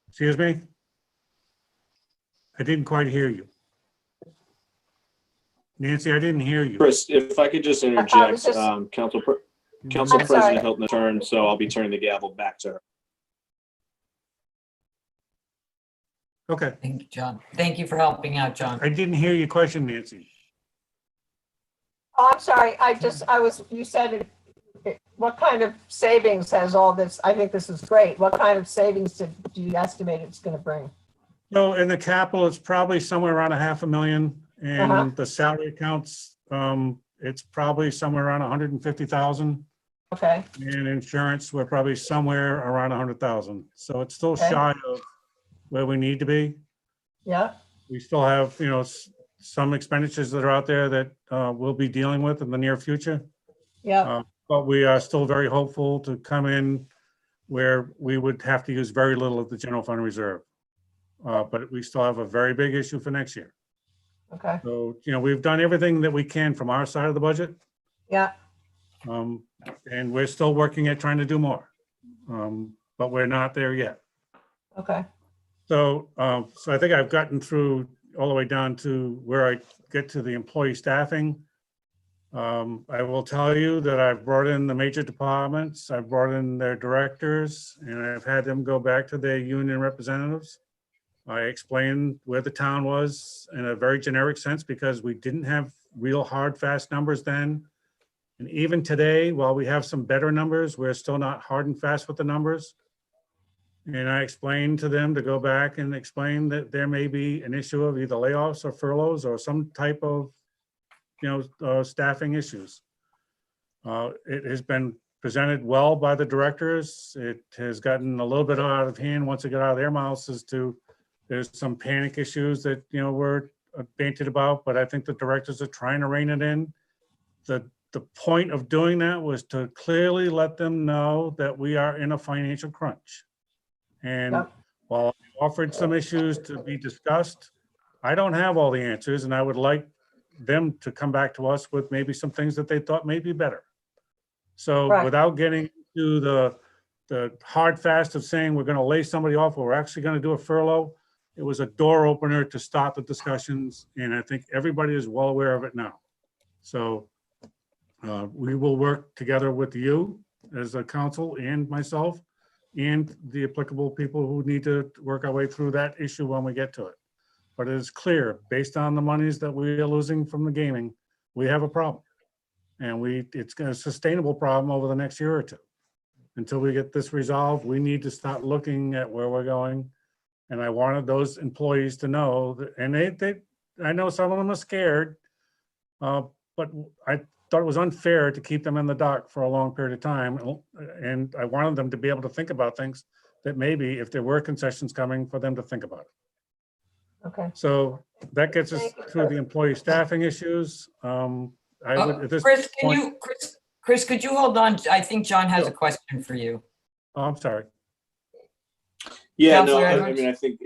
Speaker 2: Excuse me? I didn't quite hear you. Nancy, I didn't hear you.
Speaker 1: Chris, if I could just
Speaker 5: I
Speaker 1: interject,
Speaker 5: was just-
Speaker 1: Council
Speaker 5: I'm sorry.
Speaker 1: President Hilton turned, so I'll be turning the gavel back to her.
Speaker 2: Okay,
Speaker 12: Thank you, John. Thank you for helping out, John.
Speaker 2: I didn't hear your question, Nancy.
Speaker 5: Oh, I'm sorry. You said what kind of savings has all this? I think this is great. What kind of savings do you estimate it's going to bring?
Speaker 2: No, in the capital, it's probably somewhere around $500,000,
Speaker 5: Uh-huh.
Speaker 2: and the salary accounts, it's probably somewhere around 150,000.
Speaker 5: Okay,
Speaker 2: And insurance, we're probably somewhere around 100,000. So it's still
Speaker 5: Okay.
Speaker 2: shy of where we need to be.
Speaker 5: yeah,
Speaker 2: We still have, some expenditures that are out there that we'll be dealing with in the near future.
Speaker 5: yeah,
Speaker 2: But we are still very hopeful to come in where we would have to use very little of the general fund reserve. But we still have a very big issue for next year.
Speaker 5: okay,
Speaker 2: So, we've done everything that we can from our side of the budget.
Speaker 5: yeah,
Speaker 2: And we're still working at trying to do more. But we're not there yet.
Speaker 5: okay,
Speaker 2: So, so I think I've gotten through all the way down to where I get to the employee staffing. I will tell you that I've brought in the major departments, I've brought in their directors, and I've had them go back to their union representatives. I explained where the town was in a very generic sense because we didn't have real hard, fast numbers then. And even today, while we have some better numbers, we're still not hard and fast with the numbers. And I explained to them to go back and explain that there may be an issue of either layoffs or furloughs or some type of, staffing issues. It has been presented well by the directors. It has gotten a little bit out of hand once it got out of their mouths as to, there's some panic issues that, we're banted about, but I think the directors are trying to rein it in. The point of doing that was to clearly let them know that we are in a financial crunch. And
Speaker 5: Yep.
Speaker 2: while I offered some issues to be discussed, I don't have all the answers, and I would like them to come back to us with maybe some things that they thought may be better. So
Speaker 5: Right.
Speaker 2: without getting to the hard fast of saying we're going to lay somebody off or we're actually going to do a furlough, it was a door opener to start the discussions, and I think everybody is well aware of it now. So we will work together with you as a council and myself and the applicable people who need to work our way through that issue when we get to it. But it is clear, based on the monies that we are losing from the gaming, we have a problem. And it's a sustainable problem over the next year or two. Until we get this resolved, we need to start looking at where we're going. And I wanted those employees to know that, and I know some of them are scared, but I thought it was unfair to keep them in the dark for a long period of time. And I wanted them to be able to think about things that maybe if there were concessions coming, for them to think about it.
Speaker 5: okay.
Speaker 2: So that gets us
Speaker 5: Thank you,
Speaker 2: through the
Speaker 5: Chris.
Speaker 2: employee staffing issues. I would, at this
Speaker 12: Chris,
Speaker 2: point,
Speaker 12: Chris, could you hold on? I think John has a question for you.
Speaker 2: oh, I'm sorry.
Speaker 1: Yeah, no,
Speaker 12: Counselor
Speaker 1: I
Speaker 12: Edwards?
Speaker 1: mean, I think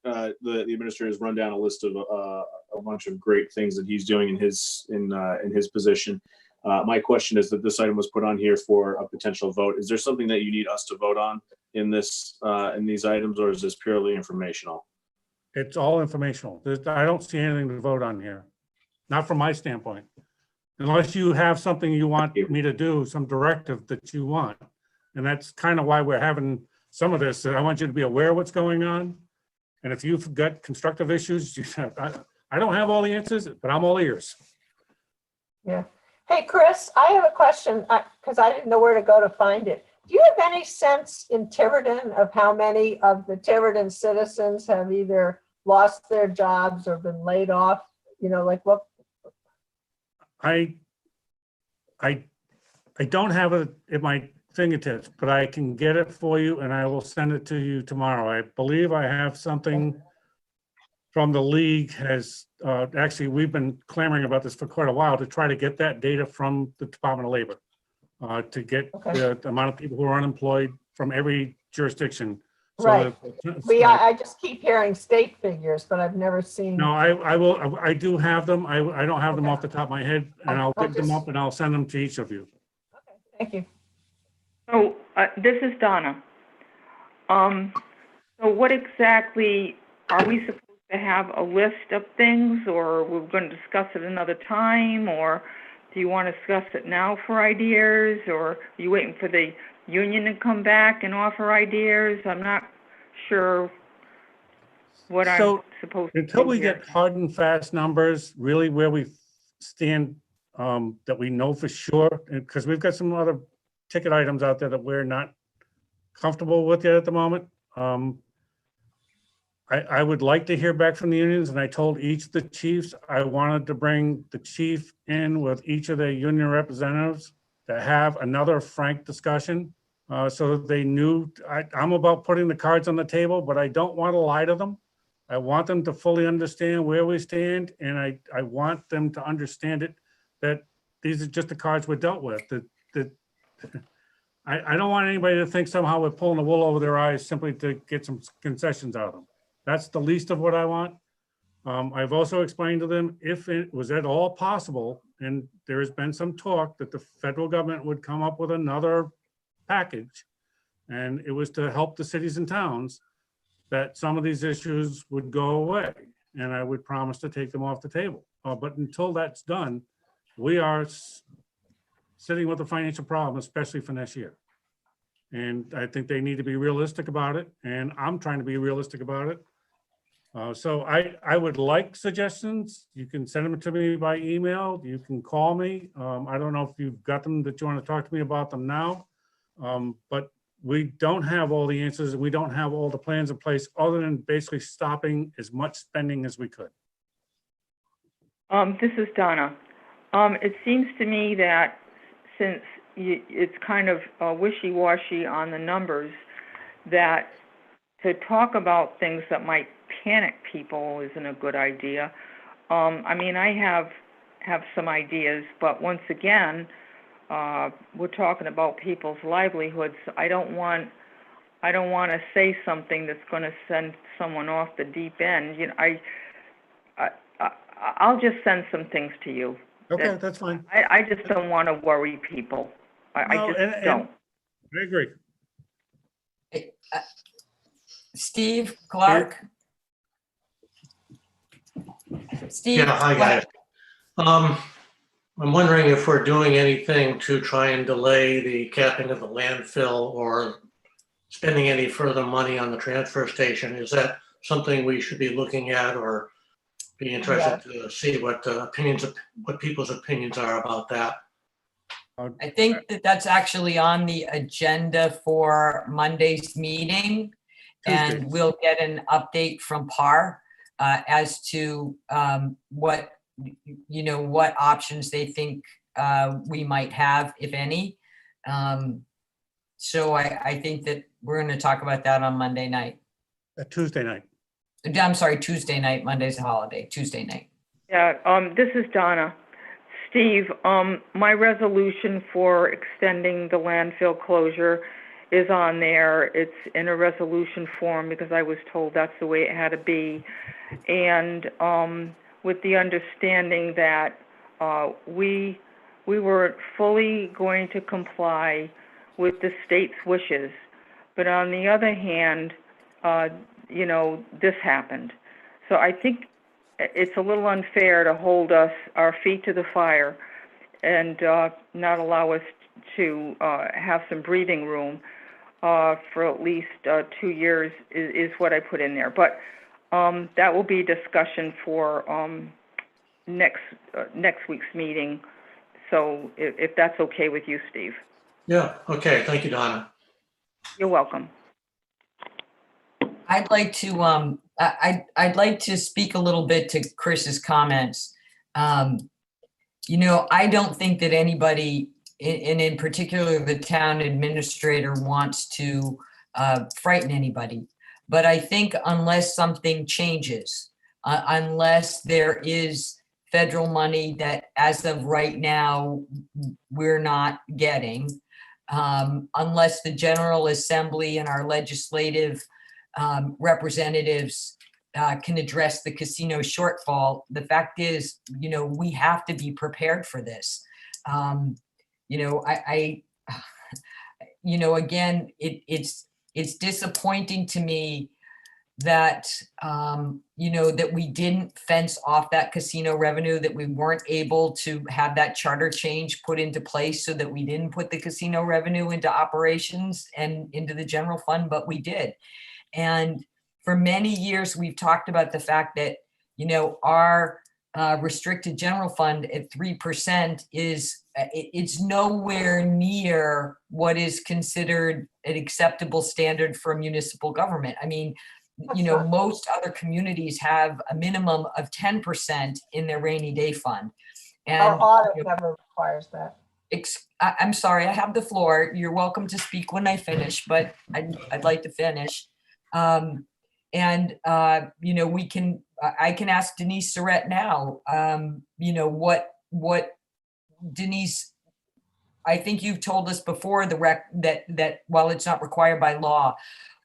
Speaker 1: the administrator has run down a list of a bunch of great things that he's doing in his position. My question is that this item was put on here for a potential vote. Is there something that you need us to vote on in these items, or is this purely informational?
Speaker 2: It's all informational. I don't see anything to vote on here, not from my standpoint. Unless you have something you want me to do, some directive that you want. And that's kind of why we're having some of this. I want you to be aware of what's going on. And if you've got constructive issues, I don't have all the answers, but I'm all ears.
Speaker 5: Yeah. Hey, Chris, I have a question because I didn't know where to go to find it. Do you have any sense in Tiverton of how many of the Tiverton citizens have either lost their jobs or been laid off? Like what?
Speaker 2: I don't have it at my fingertips, but I can get it for you and I will send it to you tomorrow. I believe I have something from the league actually, we've been clamoring about this for quite a while to try to get that data from the Department of Labor, to get the amount of people who are unemployed from every jurisdiction
Speaker 5: Right.
Speaker 2: that-
Speaker 5: I just keep hearing state figures, but I've never seen.
Speaker 2: No, I do have them. I don't have them off the top of my head, and I'll
Speaker 5: I'll
Speaker 2: dig them
Speaker 5: just-
Speaker 2: up and I'll send them to each of you.
Speaker 5: Thank you.
Speaker 10: So, this is Donna. So what exactly, are we supposed to have a list of things, or we're going to discuss it another time, or do you want to discuss it now for ideas, or are you waiting for the union to come back and offer ideas? I'm not sure what I'm
Speaker 2: So,
Speaker 10: supposed to
Speaker 2: until
Speaker 10: do
Speaker 2: we
Speaker 10: here.
Speaker 2: get hard and fast numbers, really where we stand, that we know for sure, because we've got some other ticket items out there that we're not comfortable with yet at the moment. I would like to hear back from the unions, and I told each of the chiefs I wanted to bring the chief in with each of the union representatives to have another frank discussion, so that they knew I'm about putting the cards on the table, but I don't want to lie to them. I want them to fully understand where we stand, and I want them to understand it, that these are just the cards we're dealt with. I don't want anybody to think somehow we're pulling the wool over their eyes simply to get some concessions out of them. That's the least of what I want. I've also explained to them, if it was at all possible, and there has been some talk that the federal government would come up with another package, and it was to help the cities and towns, that some of these issues would go away, and I would promise to take them off the table. But until that's done, we are sitting with a financial problem, especially for next year. And I think they need to be realistic about it, and I'm trying to be realistic about it. So I would like suggestions. You can send them to me by email. You can call me. I don't know if you've got them that you want to talk to me about them now. But we don't have all the answers, and we don't have all the plans in place, other than basically stopping as much spending as we could.
Speaker 10: This is Donna. It seems to me that since it's kind of wishy-washy on the numbers, that to talk about things that might panic people isn't a good idea. I mean, I have some ideas, but once again, we're talking about people's livelihoods. I don't want to say something that's going to send someone off the deep end. You know, I'll just send some things to you.
Speaker 2: Okay, that's fine.
Speaker 10: I just don't want to worry people. I
Speaker 2: No,
Speaker 10: just
Speaker 2: and
Speaker 10: don't.
Speaker 2: I agree.
Speaker 12: Steve Clark? Steve?
Speaker 13: Yeah, hi,
Speaker 12: go ahead.
Speaker 13: guys. I'm wondering if we're doing anything to try and delay the capping of the landfill or spending any further money on the transfer station. Is that something we should be looking at, or be interested to see what people's opinions are about that?
Speaker 12: I think that's actually on the agenda for Monday's meeting.
Speaker 2: Tuesday.
Speaker 12: And we'll get an update from PAR as to what options they think we might have, if any. So I think that we're going to talk about that on Monday night.
Speaker 2: Tuesday night.
Speaker 12: I'm sorry, Tuesday night. Monday's a holiday. Tuesday night.
Speaker 10: Yeah, this is Donna. Steve, my resolution for extending the landfill closure is on there. It's in a resolution form because I was told that's the way it had to be. And with the understanding that we were fully going to comply with the state's wishes. But on the other hand, this happened. So I think it's a little unfair to hold our feet to the fire and not allow us to have some breathing room for at least 2 years is what I put in there. But that will be discussion for next week's meeting. So if that's okay with you, Steve.
Speaker 13: Yeah, okay, thank you, Donna.
Speaker 10: You're welcome.
Speaker 12: I'd like to I'd like to speak a little bit to Chris's comments. I don't think that anybody, and in particular the town administrator, wants to frighten anybody. But I think unless something changes, unless there is federal money that as of right now we're not getting, unless the General Assembly and our legislative representatives can address the casino shortfall. The fact is, we have to be prepared for this. Again, it's disappointing to me that, that we didn't fence off that casino revenue, that we weren't able to have that charter change put into place so that we didn't put the casino revenue into operations and into the general fund, but we did. And for many years, we've talked about the fact that, our restricted general fund at 3% it's nowhere near what is considered an acceptable standard for municipal government. I mean, most other communities have a minimum of 10% in their rainy day fund. And
Speaker 5: Our audit never requires that.
Speaker 12: I'm sorry, I have the floor. You're welcome to speak when I finish, but I'd like to finish. I can ask Denise Surratt now, what Denise, I think you've told us before that while it's not required by law,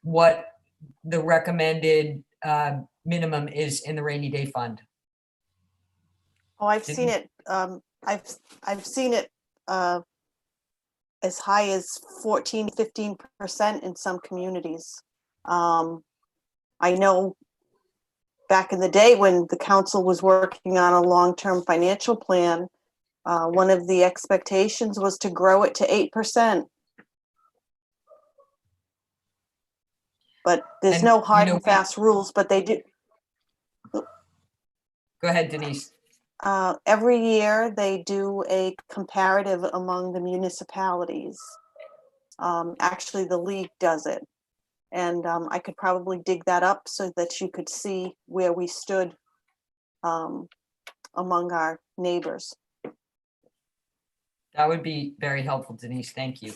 Speaker 12: what the recommended minimum is in the rainy day fund.
Speaker 11: Oh, I've seen it. I've seen it as high as 14, 15% in some communities. I know back in the day when the council was working on a long-term financial plan, one of the expectations was to grow it to 8%. But there's no hard and fast rules, but they do.
Speaker 12: Go ahead, Denise.
Speaker 11: Every year they do a comparative among the municipalities. Actually, the league does it. And I could probably dig that up so that you could see where we stood among our neighbors.
Speaker 12: That would be very helpful, Denise. Thank you.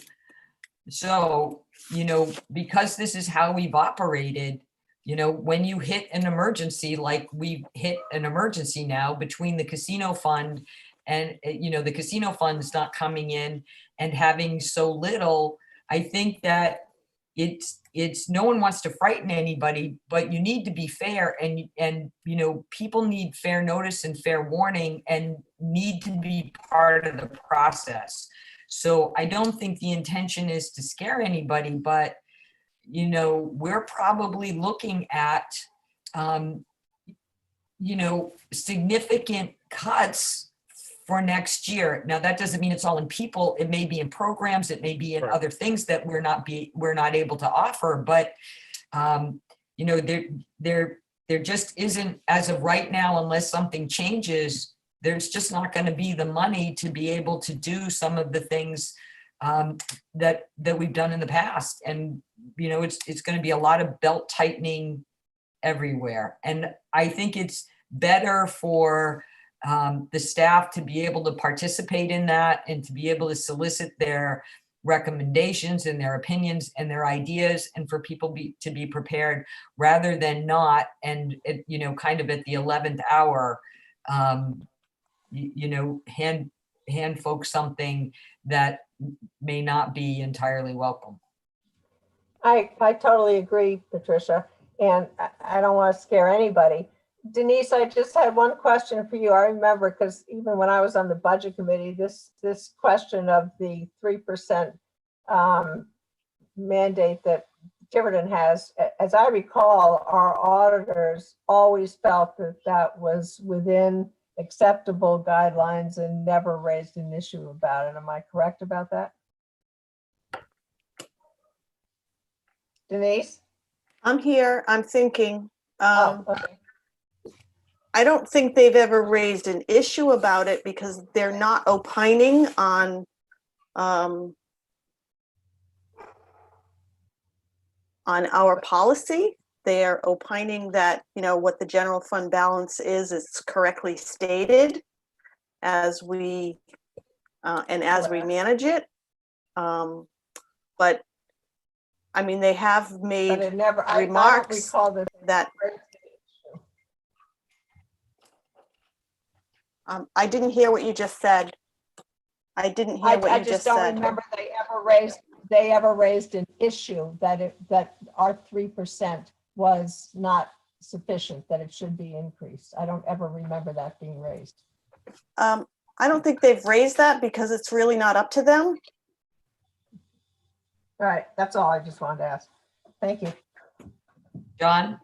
Speaker 12: So, because this is how we've operated, when you hit an emergency, like we've hit an emergency now between the casino fund and, the casino fund's not coming in and having so little, I think that it's no one wants to frighten anybody, but you need to be fair and people need fair notice and fair warning and need to be part of the process. So I don't think the intention is to scare anybody, but we're probably looking at significant cuts for next year. Now, that doesn't mean it's all in people. It may be in programs. It may be in other things that we're not able to offer. But there just isn't, as of right now, unless something changes, there's just not going to be the money to be able to do some of the things that we've done in the past. And it's going to be a lot of belt tightening everywhere. And I think it's better for the staff to be able to participate in that and to be able to solicit their recommendations and their opinions and their ideas, and for people to be prepared rather than not. And kind of at the 11th hour, hand folks something that may not be entirely welcome.
Speaker 5: I totally agree, Patricia, and I don't want to scare anybody. Denise, I just had one question for you. I remember, because even when I was on the budget committee, this question of the 3% mandate that Tiverton has, as I recall, our auditors always felt that that was within acceptable guidelines and never raised an issue about it. Am I correct about that? Denise?
Speaker 11: I'm here. I'm thinking.
Speaker 5: Okay.
Speaker 11: I don't think they've ever raised an issue about it because they're not opining on our policy. They're opining that, what the general fund balance is correctly stated as we manage it. But I mean, they have made remarks
Speaker 5: I don't recall
Speaker 11: that I didn't hear what you just said. I didn't hear what you just said.
Speaker 5: I just don't remember they ever raised an issue that our 3% was not sufficient, that it should be increased. I don't ever remember that being raised.
Speaker 11: I don't think they've raised that because it's really not up to them.
Speaker 5: All right, that's all I just wanted to ask. Thank you.
Speaker 12: John?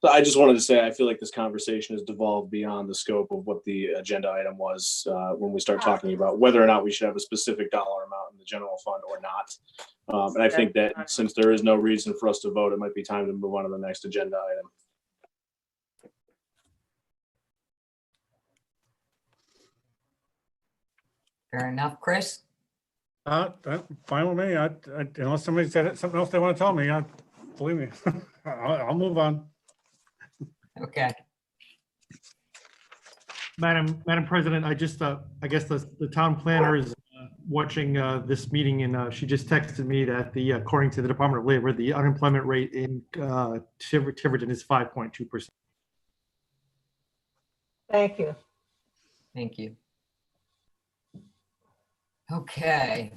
Speaker 1: So I just wanted to say, I feel like this conversation has devolved beyond the scope of what the agenda item was when we start talking about whether or not we should have a specific dollar amount in the general fund or not. And I think that since there is no reason for us to vote, it might be time to move on to the next agenda item.
Speaker 12: Fair enough, Chris?
Speaker 2: That's fine with me. Unless somebody said it, something else they want to tell me, believe me, I'll move on.
Speaker 12: Okay.
Speaker 4: Madam President, I just, I guess the town planner is watching this meeting, and she just texted me that according to the Department of Labor, the unemployment rate in Tiverton is 5.2%.
Speaker 5: Thank you.
Speaker 12: Thank you. Okay.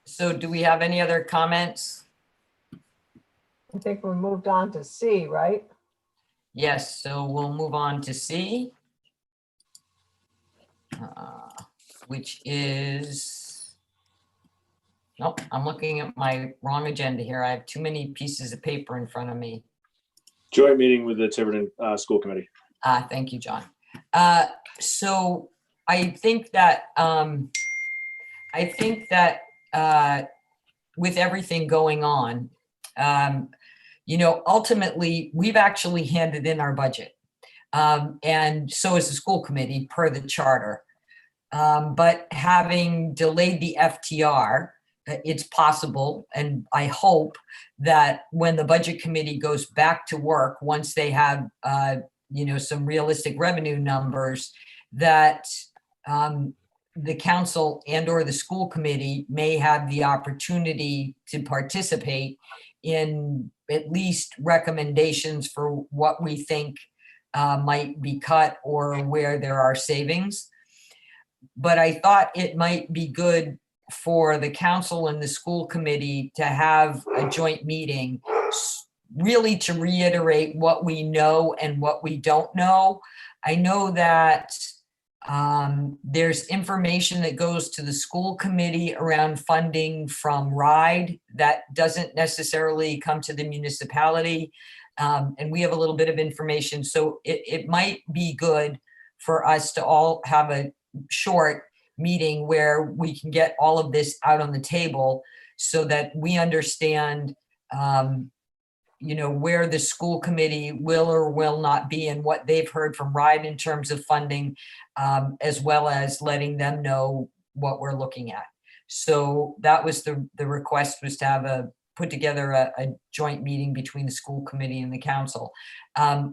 Speaker 12: So do we have any other comments?
Speaker 5: I think we moved on to C, right?
Speaker 12: Yes, so we'll move on to C, which is, nope, I'm looking at my wrong agenda here. I have too many pieces of paper in front of me.
Speaker 1: Joint meeting with the Tiverton School Committee.
Speaker 12: Thank you, John. So I think that with everything going on, ultimately, we've actually handed in our budget. And so is the school committee per the charter. But having delayed the FTR, it's possible, and I hope that when the budget committee goes back to work, once they have, some realistic revenue numbers, that the council and or the school committee may have the opportunity to participate in at least recommendations for what we think might be cut or where there are savings. But I thought it might be good for the council and the school committee to have a joint meeting, really to reiterate what we know and what we don't know. I know that there's information that goes to the school committee around funding from RIDE that doesn't necessarily come to the municipality. And we have a little bit of information. So it might be good for us to all have a short meeting where we can get all of this out on the table so that we understand where the school committee will or will not be and what they've heard from RIDE in terms of funding, as well as letting them know what we're looking at. So that was the request, was to have put together a joint meeting between the school committee and the council.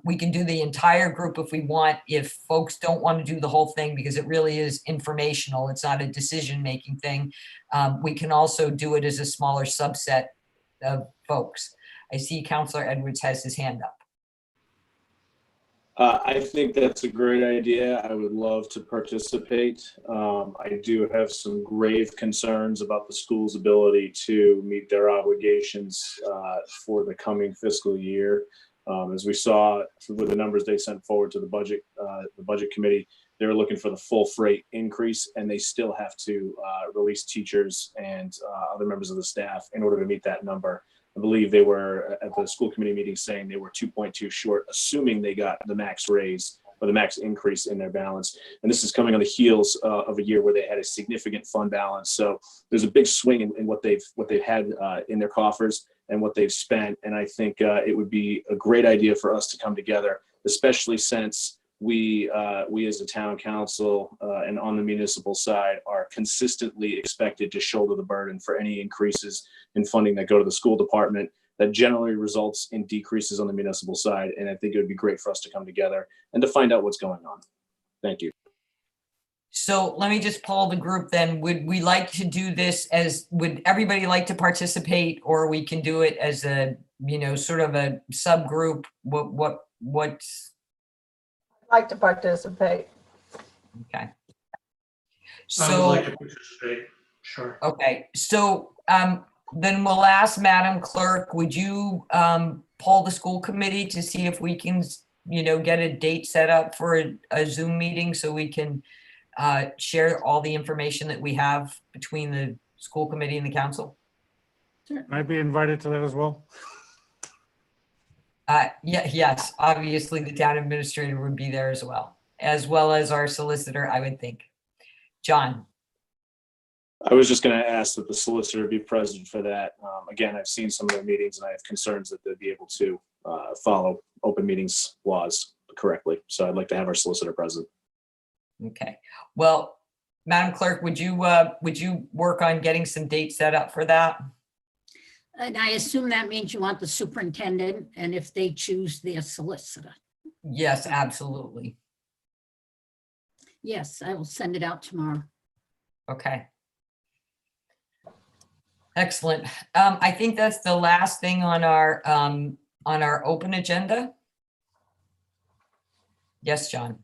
Speaker 12: We can do the entire group if we want, if folks don't want to do the whole thing, because it really is informational. It's not a decision-making thing. We can also do it as a smaller subset of folks. I see Councilor Edwards has his hand up.
Speaker 1: I think that's a great idea. I would love to participate. I do have some grave concerns about the school's ability to meet their obligations for the coming fiscal year. As we saw with the numbers they sent forward to the budget committee, they were looking for the full freight increase, and they still have to release teachers and other members of the staff in order to meet that number. I believe they were at the school committee meeting saying they were 2.2 short, assuming they got the max raise or the max increase in their balance. And this is coming on the heels of a year where they had a significant fund balance. So there's a big swing in what they've had in their coffers and what they've spent. And I think it would be a great idea for us to come together, especially since we as the town council and on the municipal side are consistently expected to shoulder the burden for any increases in funding that go to the school department. That generally results in decreases on the municipal side. And I think it would be great for us to come together and to find out what's going on. Thank you.
Speaker 12: So let me just poll the group then. Would we like to do this would everybody like to participate, or we can do it as a, sort of a subgroup? What's
Speaker 5: Like to participate.
Speaker 12: Okay.
Speaker 13: I would
Speaker 12: So,
Speaker 13: like to participate. Sure.
Speaker 12: Okay, so then we'll ask Madam Clerk, would you poll the school committee to see if we can, get a date set up for a Zoom meeting so we can share all the information that we have between the school committee and the council?
Speaker 2: Can I be invited to that as well?
Speaker 12: Yes, obviously the town administrator would be there as well as our solicitor, I would think. John?
Speaker 1: I was just going to ask that the solicitor be present for that. Again, I've seen some of their meetings and I have concerns that they'd be able to follow open meetings laws correctly. So I'd like to have our solicitor present.
Speaker 12: Okay, well, Madam Clerk, would you work on getting some dates set up for that?
Speaker 3: And I assume that means you want the superintendent and if they choose their solicitor.
Speaker 12: Yes, absolutely.
Speaker 3: Yes, I will send it out tomorrow.
Speaker 12: Okay. Excellent. I think that's the last thing on our open agenda. Yes, John.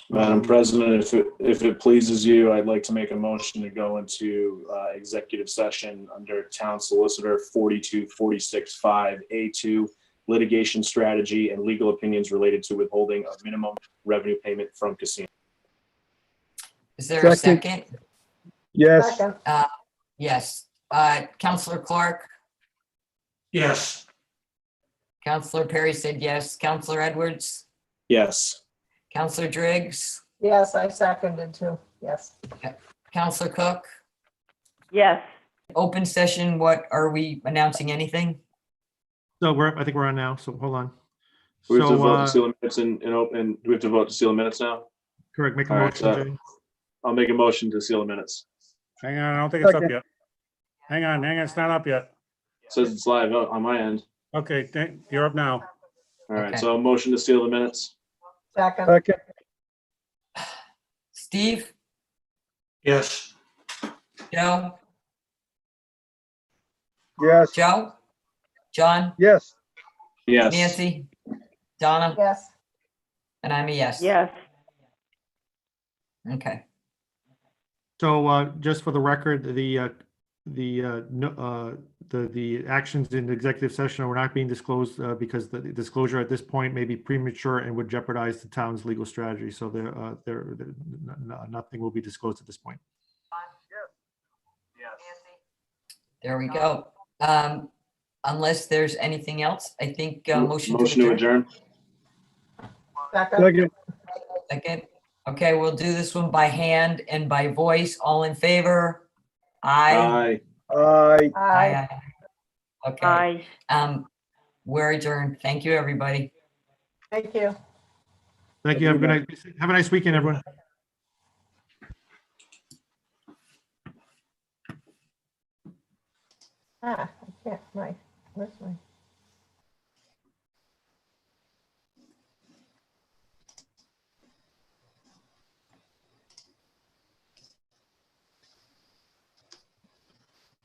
Speaker 1: Madam President, if it pleases you, I'd like to make a motion to go into executive session under Town Solicitor 42465A2, litigation strategy and legal opinions related to withholding of minimum revenue payment from casino.
Speaker 12: Is there a second?
Speaker 7: Yes.
Speaker 5: Second.
Speaker 12: Yes. Counselor Clark,
Speaker 13: Yes.
Speaker 12: Counselor Perry said yes. Counselor Edwards,
Speaker 1: Yes.
Speaker 12: Counselor Driggs,
Speaker 5: Yes, I seconded too. Yes.
Speaker 12: Counselor Cook.
Speaker 10: Yes.
Speaker 12: Open session, what, are we announcing anything?
Speaker 4: So I think we're on now, so hold on.
Speaker 1: We have to vote to
Speaker 4: So,
Speaker 1: seal the minutes and open. Do we have to vote to seal the minutes now?
Speaker 4: correct, make a
Speaker 1: All right,
Speaker 4: motion,
Speaker 1: so
Speaker 4: Jay.
Speaker 1: I'll make a motion to seal the minutes.
Speaker 2: Hang on, I don't think it's up
Speaker 7: Okay.
Speaker 2: yet. Hang on, it's not up yet.
Speaker 1: It says it's live on my end.
Speaker 2: Okay, you're up now.
Speaker 1: All right,
Speaker 12: Okay.
Speaker 1: so a motion to seal the minutes.
Speaker 5: Second.
Speaker 7: Second.
Speaker 12: Steve,
Speaker 13: Yes.
Speaker 12: Joe,
Speaker 7: Yes.
Speaker 12: Joe, John,
Speaker 7: Yes.
Speaker 1: Yes.
Speaker 12: Nancy, Donna,
Speaker 5: Yes.
Speaker 12: and I'm a yes.
Speaker 10: Yes.
Speaker 12: Okay.
Speaker 4: So just for the record, the actions in the executive session are not being disclosed because the disclosure at this point may be premature and would jeopardize the town's legal strategy. So nothing will be disclosed at this point.
Speaker 12: There we go. Unless there's anything else, I think motion
Speaker 1: to adjourn.
Speaker 5: Second.
Speaker 7: Second.
Speaker 12: Second. Okay, we'll do this one by hand and by voice. All in favor? Aye.
Speaker 1: Aye.
Speaker 7: Aye.
Speaker 5: Aye.
Speaker 12: Okay.
Speaker 10: Aye.
Speaker 12: We're adjourned. Thank you, everybody.
Speaker 5: Thank you.
Speaker 4: Thank you. Have a good night. Have a nice weekend, everyone.
Speaker 5: I can't, where's my?